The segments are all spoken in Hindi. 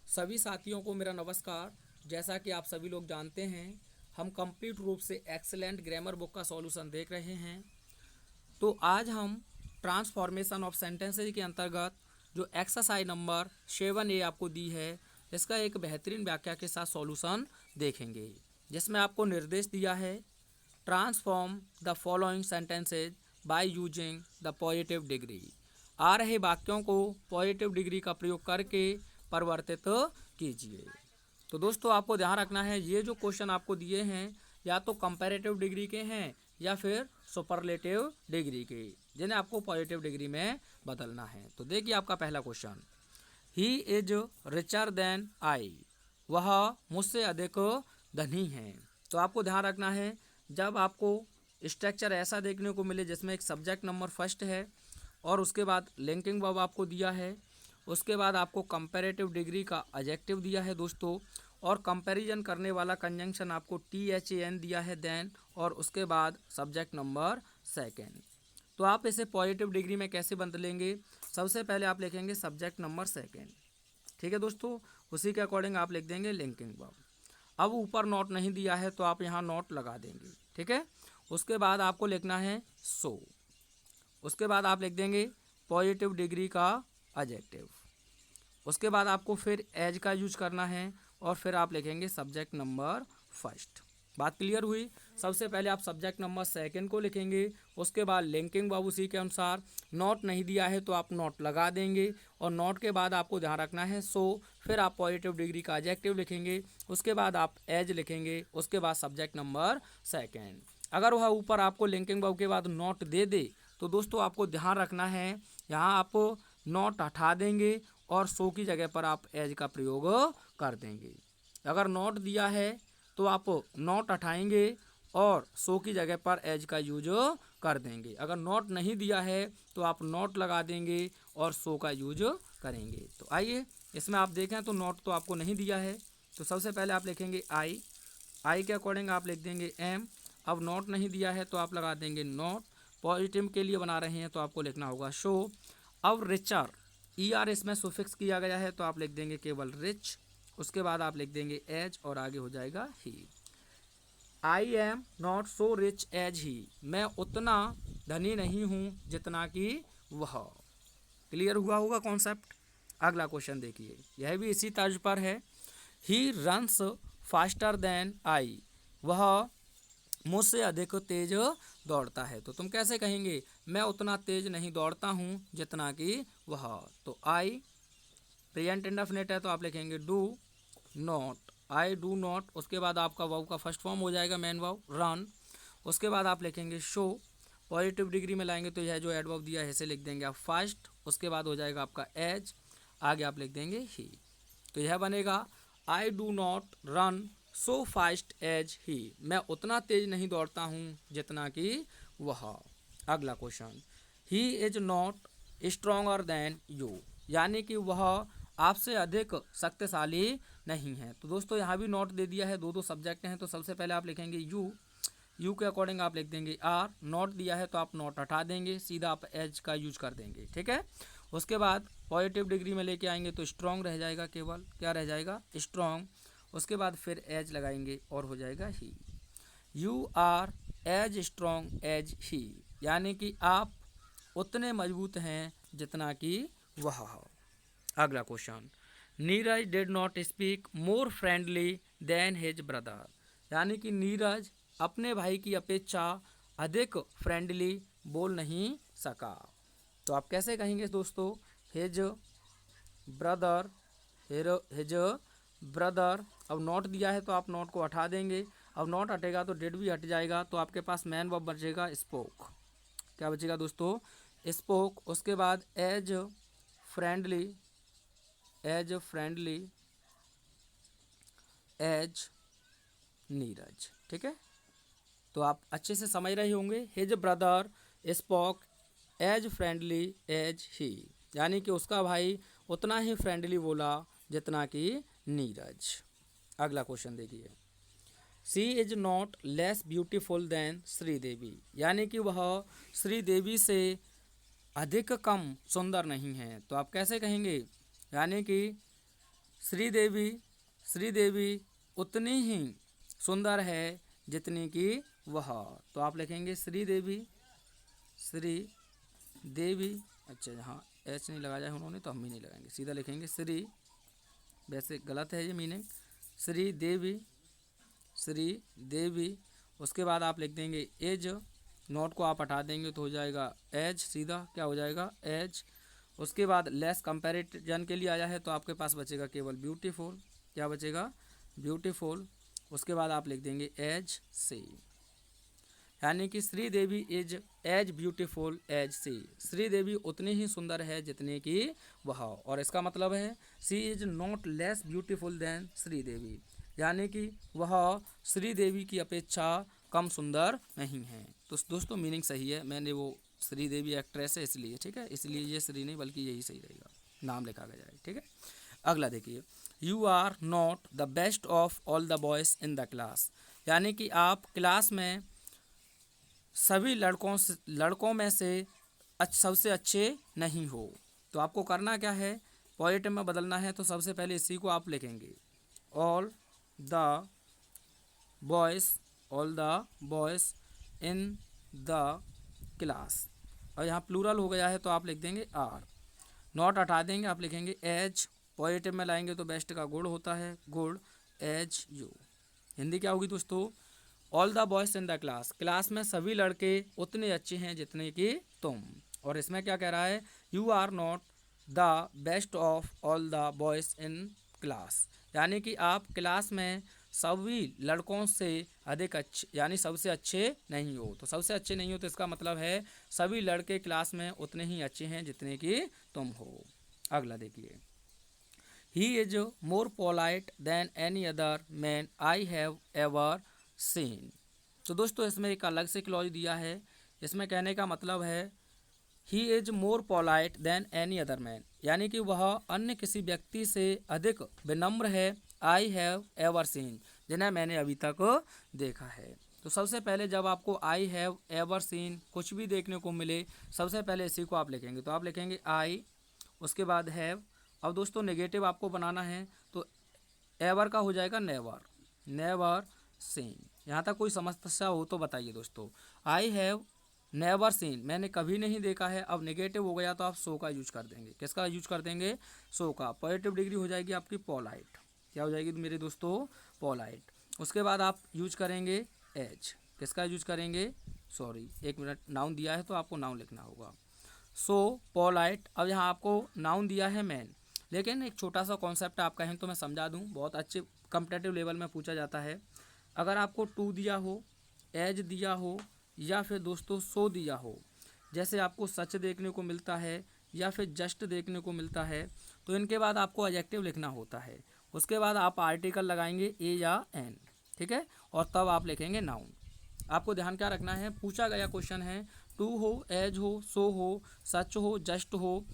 सभी साथियों को मेरा नमस्कार। जैसा कि आप सभी लोग जानते हैं, हम कंप्लीट रूप से एक्सेलेंट ग्रामर बुक का सॉल्यूशन देख रहे हैं। तो आज हम ट्रांसफॉर्मेशन ऑफ सेंटेंसेज के अंतर्गत जो एक्सरसाइज नंबर 7A आपको दी है, इसका एक बेहतरीन व्याख्या के साथ सॉल्यूशन देखेंगे, जिसमें आपको निर्देश दिया है transform the following sentences by using the positive degree. आ रहे वाक्यों को पॉजिटिव डिग्री का प्रयोग करके परिवर्तित कीजिए। तो दोस्तों, आपको ध्यान रखना है, ये जो क्वेश्चन आपको दिए हैं या तो कंपैरेटिव डिग्री के हैं या फिर सुपरलेटिव डिग्री के, जिन्हें आपको पॉजिटिव डिग्री में बदलना है। तो देखिए आपका पहला question, he is richer than I. वह मुझसे अधिक धनी है। तो आपको ध्यान रखना है, जब आपको स्ट्रक्चर ऐसा देखने को मिले जिसमें एक सब्जेक्ट नंबर फर्स्ट है और उसके बाद लिंकिंग वर्ब आपको दिया है, उसके बाद आपको कंपैरेटिव डिग्री का एडजेक्टिव दिया है दोस्तों, और कंपैरिजन करने वाला कंजंक्शन आपको THAN दिया है देन, और उसके बाद सब्जेक्ट नंबर सेकेंड। तो आप इसे पॉजिटिव डिग्री में कैसे बदलेंगे? सबसे पहले आप लिखेंगे सब्जेक्ट नंबर सेकेंड, ठीक है दोस्तों। उसी के अकॉर्डिंग आप लिख देंगे लिंकिंग वर्ब। अब ऊपर नोट नहीं दिया है तो आप यहाँ नोट लगा देंगे, ठीक है। उसके बाद आपको लिखना है सो। उसके बाद आप लिख देंगे पॉजिटिव डिग्री का एडजेक्टिव। उसके बाद आपको फिर एज का यूज करना है और फिर आप लिखेंगे सब्जेक्ट नंबर फर्स्ट। बात क्लियर हुई? सबसे पहले आप सब्जेक्ट नंबर सेकंड को लिखेंगे, उसके बाद लिंकिंग वर्ब उसी के अनुसार। नोट नहीं दिया है तो आप नोट लगा देंगे, और नोट के बाद आपको ध्यान रखना है सो, फिर आप पॉजिटिव डिग्री का एडजेक्टिव लिखेंगे, उसके बाद आप एज लिखेंगे, उसके बाद सब्जेक्ट नंबर सेकेंड। अगर वह ऊपर आपको लिंकिंग वर्ब के बाद नोट दे दे तो दोस्तों आपको ध्यान रखना है, यहाँ आप नोट हटा देंगे और सो की जगह पर आप एज का प्रयोग कर देंगे। अगर नोट दिया है तो आप नोट हटाएंगे और सो की जगह पर एज का यूज कर देंगे। अगर नोट नहीं दिया है तो आप नोट लगा देंगे और सो का यूज करेंगे। तो आइए इसमें आप देखें तो नोट तो आपको नहीं दिया है, तो सबसे पहले आप लिखेंगे आई के अकॉर्डिंग आप लिख देंगे एम। अब नोट नहीं दिया है तो आप लगा देंगे नोट। पॉजिटिव के लिए बना रहे हैं तो आपको लिखना होगा शो। अब रिचर, ER इसमें सुफिक्स किया गया है तो आप लिख देंगे केवल रिच। उसके बाद आप लिख देंगे एज और आगे हो जाएगा ही। I am not so rich as he. मैं उतना धनी नहीं हूँ जितना कि वह। क्लियर हुआ होगा कॉन्सेप्ट? अगला क्वेश्चन देखिए, यह भी इसी तर्ज पर है। He runs faster than I. वह मुझसे अधिक तेज दौड़ता है। तो तुम कैसे कहेंगे? मैं उतना तेज नहीं दौड़ता हूँ जितना कि वह। तो आई प्रेजेंट इंडेफिनिट है तो आप लिखेंगे do not, I do not. उसके बाद आपका वर्ब का फर्स्ट फॉर्म हो जाएगा मेन वर्ब रन। उसके बाद आप लिखेंगे शो। पॉजिटिव डिग्री में लाएंगे तो यह जो एडवर्ब दिया है इसे लिख देंगे आप फास्ट। उसके बाद हो जाएगा आपका एज, आगे आप लिख देंगे ही। तो यह बनेगा I do not run so fast as he. मैं उतना तेज नहीं दौड़ता हूँ जितना कि वह। अगला question, he is not stronger then you. यानी कि वह आपसे अधिक शक्तिशाली नहीं है। तो दोस्तों यहाँ भी नोट दे दिया है, दो सब्जेक्ट हैं, तो सबसे पहले आप लिखेंगे यू के अकॉर्डिंग आप लिख देंगे आर। नोट दिया है तो आप नोट हटा देंगे, सीधा आप एज का यूज कर देंगे, ठीक है। उसके बाद पॉजिटिव डिग्री में लेके आएंगे तो स्ट्रॉन्ग रह जाएगा, केवल क्या रह जाएगा? स्ट्रॉन्ग। उसके बाद फिर एज लगाएंगे और हो जाएगा ही। You are as strong as he. यानी कि आप उतने मजबूत हैं जितना कि वह। अगला question, Neeraj did not speak more friendly than his brother. यानी कि नीरज अपने भाई की अपेक्षा अधिक फ्रेंडली बोल नहीं सका। तो आप कैसे कहेंगे दोस्तों? His brother, his brother. अब नोट दिया है तो आप नोट को हटा देंगे। अब नोट हटेगा तो डिड भी हट जाएगा, तो आपके पास मैन वर्ब बचेगा स्पोक। क्या बचेगा दोस्तों? स्पोक। उसके बाद as friendly, as friendly as Neeraj, ठीक है। तो आप अच्छे से समझ रहे होंगे, his brother spoke as friendly as he. यानी कि उसका भाई उतना ही फ्रेंडली बोला जितना कि नीरज। अगला क्वेश्चन देखिए, she is not less beautiful than Sridevi. यानी कि वह श्रीदेवी से अधिक कम सुंदर नहीं है। तो आप कैसे कहेंगे? यानी कि श्रीदेवी श्रीदेवी उतनी ही सुंदर है जितनी कि वह। तो आप लिखेंगे श्रीदेवी श्रीदेवी। अच्छा यहाँ एच नहीं लगाया है उन्होंने तो हम भी नहीं लगाएंगे, सीधा लिखेंगे श्री। वैसे गलत है ये मीनिंग, श्रीदेवी श्रीदेवी। उसके बाद आप लिख देंगे एज, नॉट को आप हटा देंगे तो हो जाएगा एज, सीधा क्या हो जाएगा एज। उसके बाद लेस कंपैरिजन के लिए आया है तो आपके पास बचेगा केवल ब्यूटीफुल, क्या बचेगा ब्यूटीफुल। उसके बाद आप लिख देंगे एज सी, यानी कि Sridevi is as beautiful as she, Sridevi उतनी ही सुंदर है जितनी कि वह। और इसका मतलब है she is not less beautiful than Sridevi, यानी कि वह श्रीदेवी की अपेक्षा कम सुंदर नहीं है। तो दोस्तों मीनिंग सही है, मैंने वो श्रीदेवी एक्ट्रेस है इसलिए, ठीक है, इसलिए ये श्री नहीं बल्कि यही सही रहेगा, नाम लिखा गया है, ठीक है। अगला देखिए, you are not the best of all the boys in the class, यानी कि आप क्लास में सभी लड़कों में से सबसे अच्छे नहीं हो। तो आपको करना क्या है, पॉजिटिव में बदलना है। तो सबसे पहले इसी को आप लिखेंगे all the boys in the class, और यहाँ प्लूरल हो गया है तो आप लिख देंगे आर, नॉट हटा देंगे, आप लिखेंगे एज, पॉजिटिव में लाएंगे तो बेस्ट का गुड होता है, गुड एज यू। हिंदी क्या होगी दोस्तों, all the boys in the class, class में सभी लड़के उतने अच्छे हैं जितने कि तुम। और इसमें क्या कह रहा है, you are not the best of all the boys in class, यानी कि आप क्लास में सभी लड़कों से अधिक अच्छे यानी सबसे अच्छे नहीं हो। तो सबसे अच्छे नहीं हो तो इसका मतलब है सभी लड़के क्लास में उतने ही अच्छे हैं जितने कि तुम हो। अगला देखिए, he is more polite than any other man I have ever seen. तो दोस्तों इसमें एक अलग से क्लॉज दिया है, इसमें कहने का मतलब है he is more polite than any other man, यानी कि वह अन्य किसी व्यक्ति से अधिक विनम्र है, आई हैव एवर सीन, जिन्हें मैंने अभी तक देखा है। तो सबसे पहले जब आपको आई हैव एवर सीन कुछ भी देखने को मिले, सबसे पहले इसी को आप लिखेंगे। तो आप लिखेंगे आई, उसके बाद हैव। अब दोस्तों नेगेटिव आपको बनाना है तो एवर का हो जाएगा नेवर, नेवर सीन। यहाँ तक कोई समस्या हो तो बताइए दोस्तों। आई हैव नेवर सीन, मैंने कभी नहीं देखा है। अब नेगेटिव हो गया तो आप सो का यूज कर देंगे, किसका यूज कर देंगे, सो का। पॉजिटिव डिग्री हो जाएगी आपकी पोलाइट, क्या हो जाएगी मेरे दोस्तों, पोलाइट। उसके बाद आप यूज करेंगे एज, किसका यूज करेंगे, सॉरी एक मिनट, नाउन दिया है तो आपको नाउन लिखना होगा, सो पोलाइट। अब यहाँ आपको नाउन दिया है मैन, लेकिन एक छोटा सा कॉन्सेप्ट आप कहें तो मैं समझा दूँ, बहुत अच्छे कॉम्पिटिटिव लेवल में पूछा जाता है। अगर आपको टू दिया हो, एज दिया हो, या फिर दोस्तों सो दिया हो, जैसे आपको सच देखने को मिलता है या फिर जस्ट देखने को मिलता है, तो इनके बाद आपको एडजेक्टिव लिखना होता है। उसके बाद आप आर्टिकल लगाएंगे ए या एन, ठीक है, और तब आप लिखेंगे नाउन। आपको ध्यान क्या रखना है, पूछा गया क्वेश्चन है, टू हो, एज हो, सो हो, सच हो, जस्ट हो,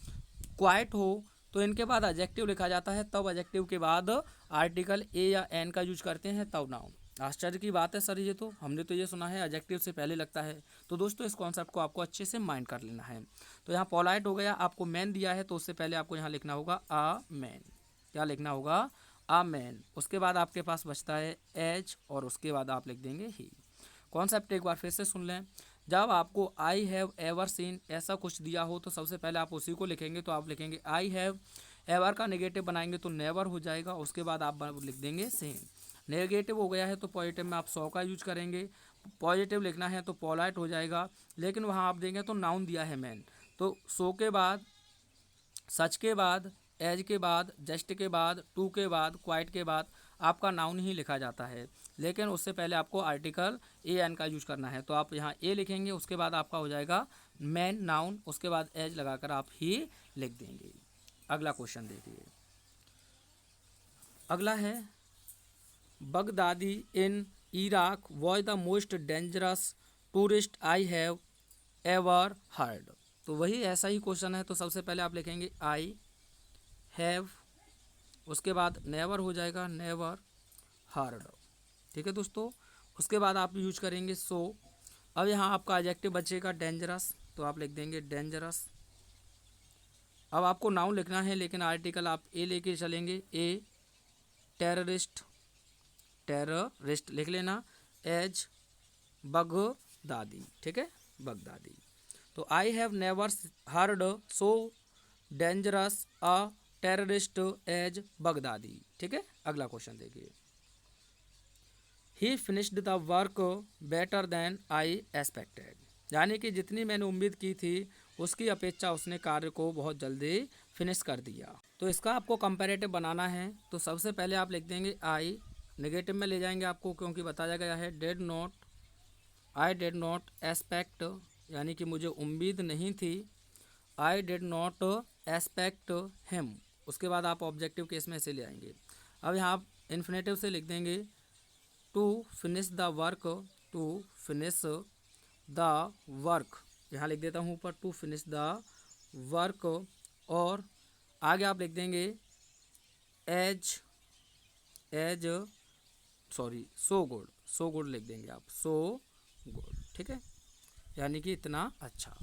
क्वाइट हो, तो इनके बाद एडजेक्टिव लिखा जाता है, तब एडजेक्टिव के बाद आर्टिकल ए या एन का यूज करते हैं, तब नाउन। आश्चर्य की बात है सर, ये तो हमने तो ये सुना है एडजेक्टिव से पहले लगता है। तो दोस्तों इस कॉन्सेप्ट को आपको अच्छे से माइंड कर लेना है। तो यहाँ पोलाइट हो गया, आपको मैन दिया है तो उससे पहले आपको यहाँ लिखना होगा आ मैन, क्या लिखना होगा, आ मैन। उसके बाद आपके पास बचता है एज, और उसके बाद आप लिख देंगे ही। कॉन्सेप्ट एक बार फिर से सुन लें, जब आपको आई हैव एवर सीन ऐसा कुछ दिया हो तो सबसे पहले आप उसी को लिखेंगे। तो आप लिखेंगे आई हैव, एवर का नेगेटिव बनाएंगे तो नेवर हो जाएगा, उसके बाद आप लिख देंगे सीन। नेगेटिव हो गया है तो पॉजिटिव में आप सौ का यूज करेंगे, पॉजिटिव लिखना है तो पोलाइट हो जाएगा, लेकिन वहाँ आप देंगे तो नाउन दिया है मैन, तो सो के बाद, सच के बाद, एज के बाद, जस्ट के बाद, टू के बाद, क्वाइट के बाद आपका नाउन ही लिखा जाता है, लेकिन उससे पहले आपको आर्टिकल ए एन का यूज करना है। तो आप यहाँ ए लिखेंगे, उसके बाद आपका हो जाएगा मैन नाउन, उसके बाद एज लगाकर आप ही लिख देंगे। अगला क्वेश्चन देखिए, अगला है Baghdadi in Iraq was the most dangerous tourist I have ever heard. तो वही ऐसा ही क्वेश्चन है, तो सबसे पहले आप लिखेंगे आई हैव, उसके बाद नेवर हो जाएगा, नेवर हर्ड, ठीक है दोस्तों। उसके बाद आप यूज करेंगे सो। अब यहाँ आपका एडजेक्टिव बचेगा डेंजरस, तो आप लिख देंगे डेंजरस। अब आपको नाउन लिखना है, लेकिन आर्टिकल आप ए लेके चलेंगे, ए, टेररिस्ट लिख लेना, एज बगदादी, ठीक है, बगदादी। तो I have never heard so dangerous a terrorist as Baghdadi, ठीक है। अगला क्वेश्चन देखिए, he finished the work better than I expected, यानी कि जितनी मैंने उम्मीद की थी उसकी अपेक्षा उसने कार्य को बहुत जल्दी फिनिश कर दिया। तो इसका आपको कंपैरेटिव बनाना है, तो सबसे पहले आप लिख देंगे आई, नेगेटिव में ले जाएंगे आपको क्योंकि बताया गया है आई डिड नॉट एक्सपेक्ट, यानी कि मुझे उम्मीद नहीं थी, आई डिड नॉट एक्सपेक्ट हिम। उसके बाद आप ऑब्जेक्टिव केस में इसे ले आएंगे। अब यहाँ आप इन्फिनेटिव से लिख देंगे to finish the work, to finish the work, यहाँ लिख देता हूँ ऊपर, टू फिनिश द वर्क, और आगे आप लिख देंगे एज सो गुड लिख देंगे आप, सो गुड, ठीक है, यानी कि इतना अच्छा।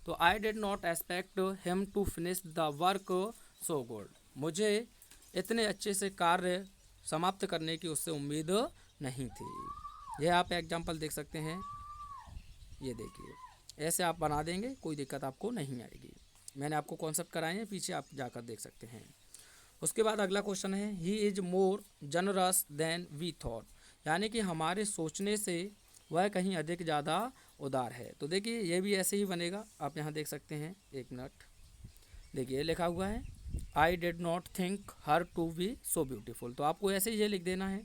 तो I did not expect him to finish the work so good, मुझे इतने अच्छे से कार्य समाप्त करने की उससे उम्मीद नहीं थी। यह आप एग्जाम्पल देख सकते हैं, ये देखिए, ऐसे आप बना देंगे, कोई दिक्कत आपको नहीं आएगी। मैंने आपको कॉन्सेप्ट कराए हैं, पीछे आप जाकर देख सकते हैं। उसके बाद अगला क्वेश्चन है, he is more generous than we thought, यानी कि हमारे सोचने से वह कहीं अधिक ज़्यादा उदार है। तो देखिए ये भी ऐसे ही बनेगा, आप यहाँ देख सकते हैं, एक मिनट, देखिए लिखा हुआ है I did not think her to be so beautiful, तो आपको ऐसे ही ये लिख देना है।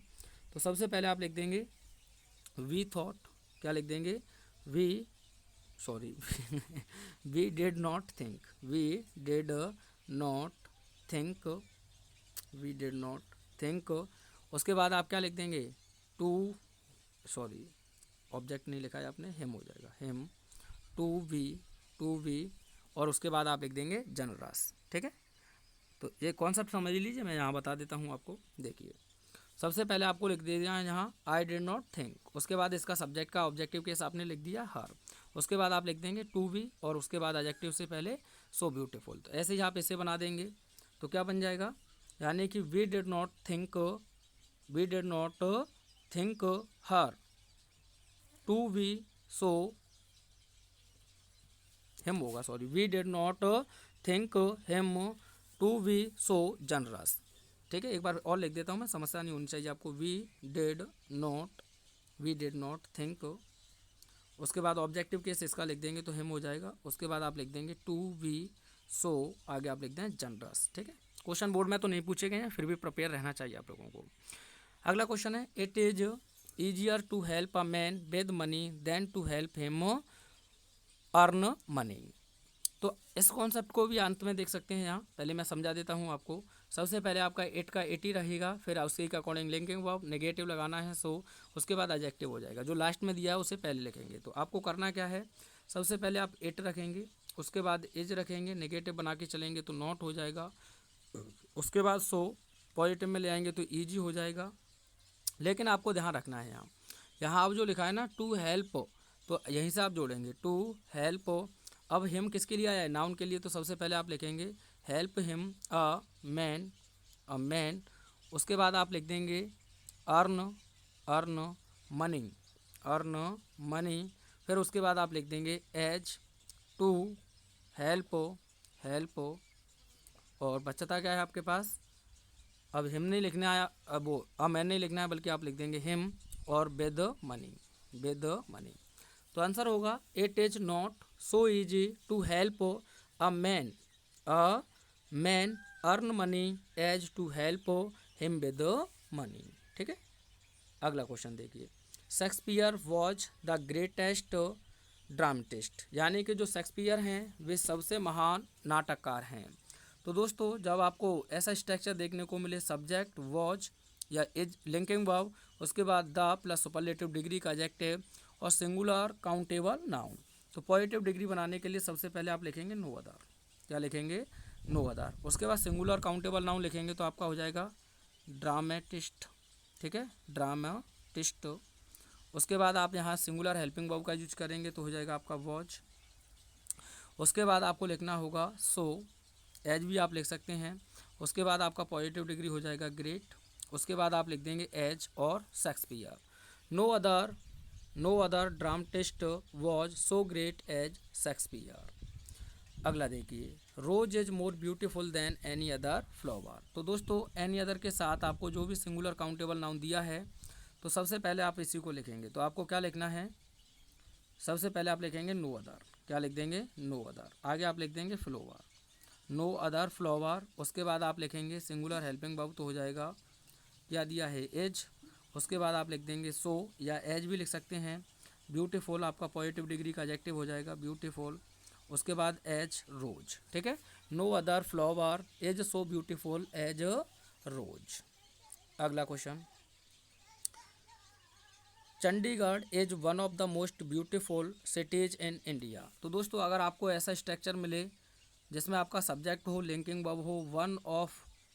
तो सबसे पहले आप लिख देंगे वी थॉट, क्या लिख देंगे, we did not think, we did not think. उसके बाद आप क्या लिख देंगे, ऑब्जेक्ट नहीं लिखा है आपने, हिम हो जाएगा, हिम, टू वी, और उसके बाद आप लिख देंगे जनरस, ठीक है। तो ये कॉन्सेप्ट समझ लीजिए, मैं यहाँ बता देता हूँ आपको। देखिए सबसे पहले आपको लिख दिया है यहाँ आई डिड नॉट थिंक, उसके बाद इसका सब्जेक्ट का ऑब्जेक्टिव केस आपने लिख दिया हर, उसके बाद आप लिख देंगे टू बी, और उसके बाद एडजेक्टिव से पहले सो ब्यूटीफुल। तो ऐसे ही आप इसे बना देंगे, तो क्या बन जाएगा, यानी कि we did not think her to be so him होगा, we did not think him to be so generous, ठीक है। एक बार और लिख देता हूँ मैं, समस्या नहीं होनी चाहिए आपको, वी डिड नॉट थिंक, उसके बाद ऑब्जेक्टिव केस इसका लिख देंगे तो हिम हो जाएगा, उसके बाद आप लिख देंगे टू बी सो, आगे आप लिख दें जनरस, ठीक है। क्वेश्चन बोर्ड में तो नहीं पूछे गए हैं, फिर भी प्रिपेयर रहना चाहिए आप लोगों को। अगला क्वेश्चन है, it is easier to help a man with money than to help him earn money. तो इस कॉन्सेप्ट को भी अंत में देख सकते हैं, यहाँ पहले मैं समझा देता हूँ आपको। सबसे पहले आपका इट का इट ही रहेगा, फिर उसी के अकॉर्डिंग लिंकिंग वर्ब, नेगेटिव लगाना है सो, उसके बाद एडजेक्टिव हो जाएगा, जो लास्ट में दिया है उसे पहले लिखेंगे। तो आपको करना क्या है, सबसे पहले आप इट रखेंगे, उसके बाद इज रखेंगे, नेगेटिव बना के चलेंगे तो नॉट हो जाएगा, उसके बाद सो पॉजिटिव में ले आएंगे तो ईजी हो जाएगा। लेकिन आपको ध्यान रखना है, यहाँ आप जो लिखा है ना टू हेल्प, तो यहीं से आप जोड़ेंगे टू हेल्प। अब हिम किसके लिए आया है, नाउन के लिए, तो सबसे पहले आप लिखेंगे हेल्प हिम अ मैन, उसके बाद आप लिख देंगे अर्न मनी, फिर उसके बाद आप लिख देंगे एज टू हेल्प, और बचता क्या है आपके पास, अब हिम नहीं लिखना है, अब मैन नहीं लिखना है, बल्कि आप लिख देंगे हिम और विद मनी। तो आंसर होगा it is not so easy to help a man earn money as to help him with money, ठीक है। अगला क्वेश्चन देखिए, Shakespeare was the greatest dramatist, यानी कि जो शेक्सपियर हैं वे सबसे महान नाटककार हैं। तो दोस्तों जब आपको ऐसा स्ट्रक्चर देखने को मिले, सब्जेक्ट वॉज या इज लिंकिंग वर्ब, उसके बाद द प्लस सुपरलेटिव डिग्री का एडजेक्टिव और सिंगुलर काउंटेबल नाउन, तो पॉजिटिव डिग्री बनाने के लिए सबसे पहले आप लिखेंगे नो अदर, क्या लिखेंगे, नो अदर। उसके बाद सिंगुलर काउंटेबल नाउन लिखेंगे तो आपका हो जाएगा ड्रामेटिस्ट, ठीक है, ड्रामेटिस्ट। उसके बाद आप यहाँ सिंगुलर हेल्पिंग वर्ब का यूज करेंगे तो हो जाएगा आपका वॉच। उसके बाद आपको लिखना होगा सो, एज भी आप लिख सकते हैं। उसके बाद आपका पॉजिटिव डिग्री हो जाएगा ग्रेट, उसके बाद आप लिख देंगे एज और Shakespeare. No other dramatist was so great as Shakespeare. अगला देखिए, rose is more beautiful than any other flower. तो दोस्तों एनी अदर के साथ आपको जो भी सिंगुलर काउंटेबल नाउन दिया है तो सबसे पहले आप इसी को लिखेंगे। तो आपको क्या लिखना है, सबसे पहले आप लिखेंगे नो अदर। क्या लिख देंगे, नो अदर। आगे आप लिख देंगे फ्लावर, नो अदर फ्लावर। उसके बाद आप लिखेंगे सिंगुलर हेल्पिंग वर्ब, तो हो जाएगा क्या दिया है, एज। उसके बाद आप लिख देंगे सो या एज भी लिख सकते हैं। ब्यूटीफुल आपका पॉजिटिव डिग्री का एडजेक्टिव हो जाएगा, ब्यूटीफुल। उसके बाद एज रोज, ठीक है। No other flower as so beautiful as rose. अगला question, Chandigarh is one of the most beautiful cities in India. तो दोस्तों अगर आपको ऐसा स्ट्रक्चर मिले जिसमें आपका सब्जेक्ट हो, लिंकिंग वर्ब हो, one of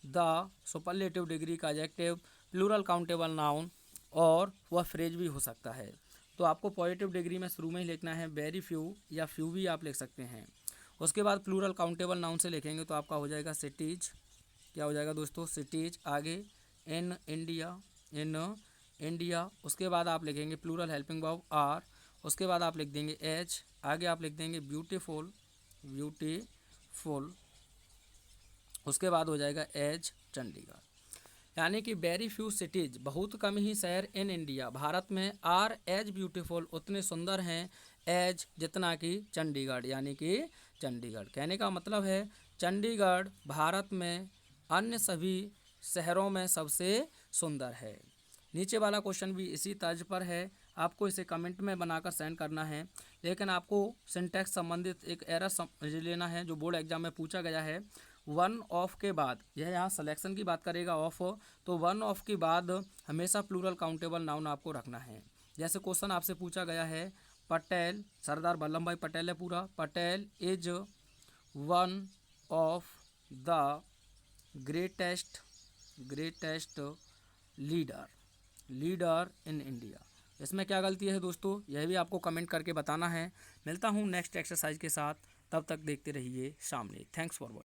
the superlative degree का एडजेक्टिव, प्लूरल काउंटेबल नाउन और वह फ्रेज भी हो सकता है, तो आपको पॉजिटिव डिग्री में शुरू में ही लिखना है वेरी फ्यू या फ्यू भी आप लिख सकते हैं। उसके बाद प्लूरल काउंटेबल नाउन से लिखेंगे तो आपका हो जाएगा सिटीज। क्या हो जाएगा दोस्तों, सिटीज। आगे इन इंडिया, इन इंडिया। उसके बाद आप लिखेंगे प्लूरल हेल्पिंग वर्ब आर। उसके बाद आप लिख देंगे एच। आगे आप लिख देंगे ब्यूटीफुल, ब्यूटीफुल। उसके बाद हो जाएगा एज चंडीगढ़। यानी कि वेरी फ्यू सिटीज, बहुत कम ही शहर इन इंडिया, भारत में, आर एज ब्यूटीफुल, उतने सुंदर हैं, एज जितना कि चंडीगढ़, यानी कि चंडीगढ़। कहने का मतलब है चंडीगढ़ भारत में अन्य सभी शहरों में सबसे सुंदर है। नीचे वाला क्वेश्चन भी इसी तर्ज पर है, आपको इसे कमेंट में बनाकर सेंड करना है, लेकिन आपको सिंटैक्स संबंधित एक एरर समझ लेना है जो बोर्ड एग्जाम में पूछा गया है। वन ऑफ के बाद, यह यहाँ सिलेक्शन की बात करेगा ऑफ, तो वन ऑफ के बाद हमेशा प्लूरल काउंटेबल नाउन आपको रखना है। जैसे क्वेश्चन आपसे पूछा गया है, पटेल, सरदार वल्लभ भाई पटेल है पूरा, Patel is one of the greatest leader in India. इसमें क्या गलती है दोस्तों, यह भी आपको कमेंट करके बताना है। मिलता हूँ नेक्स्ट एक्सरसाइज के साथ, तब तक देखते रहिए सामने। Thanks for watching.